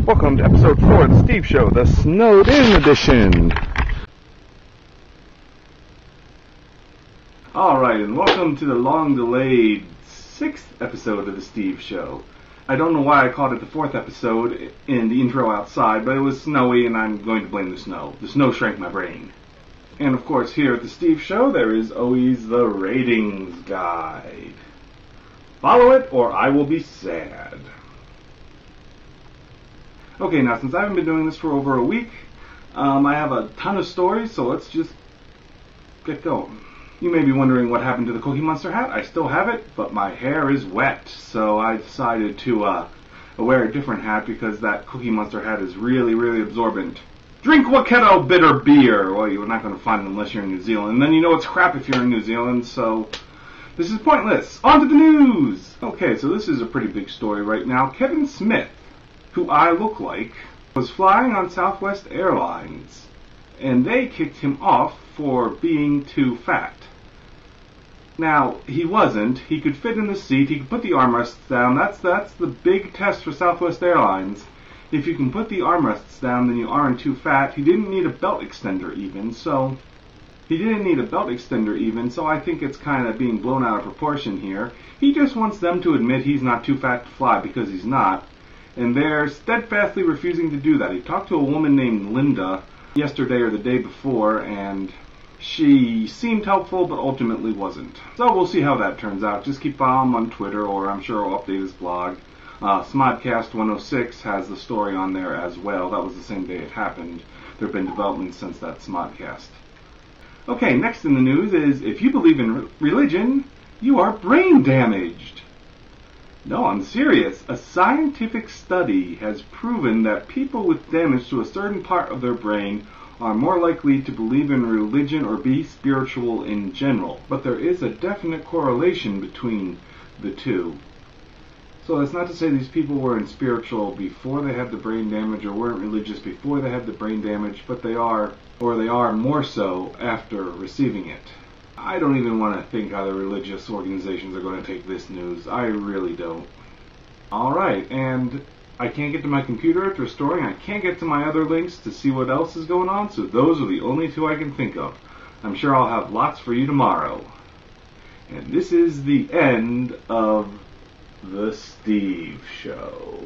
Welcome to episode 4 of The Steve Show, the Snowed In edition. Alright, and welcome to the long-delayed 6th episode of The Steve Show. I don't know why I called it the 4th episode in the intro outside, but it was snowy and I'm going to blame the snow. The snow shrank my brain. And of course, here at The Steve Show, there is always the ratings guide. Follow it or I will be sad. Okay, now since I haven't been doing this for over a week, I have a ton of stories, so let's just get going. You may be wondering what happened to the Cookie Monster hat. I still have it, but my hair is wet, so I decided to wear a different hat because that Cookie Monster hat is really, really absorbent. Drink Waikato bitter beer! Well, you're not going to find it unless you're in New Zealand, and then you know it's crap if you're in New Zealand, so this is pointless. On to the news! Okay, so this is a pretty big story right now. Kevin Smith, who I look like, was flying on Southwest Airlines, and they kicked him off for being too fat. Now, he wasn't. He could fit in the seat, he could put the armrests down. That's the big test for Southwest Airlines. If you can put the armrests down, then you aren't too fat. He didn't need a belt extender even, so I think it's kind of being blown out of proportion here. He just wants them to admit he's not too fat to fly because he's not. And they're steadfastly refusing to do that. He talked to a woman named Linda yesterday or the day before, and she seemed helpful, but ultimately wasn't. So we'll see how that turns out. Just keep following him on Twitter, or I'm sure I'll update his blog. Smodcast 106 has the story on there as well. That was the same day it happened. There have been developments since that Smodcast. Okay, next in the news is, if you believe in religion, you are brain damaged. No, I'm serious. A scientific study has proven that people with damage to a certain part of their brain are more likely to believe in religion or be spiritual in general. But there is a definite correlation between the two. So that's not to say these people weren't spiritual before they had the brain damage or weren't religious before they had the brain damage, but they are more so after receiving it. I don't even want to think how the religious organizations are going to take this news. I really don't. Alright, and I can't get to my computer after restoring. I can't get to my other links to see what else is going on, so those are the only two I can think of. I'm sure I'll have lots for you tomorrow. And this is the end of The Steve Show.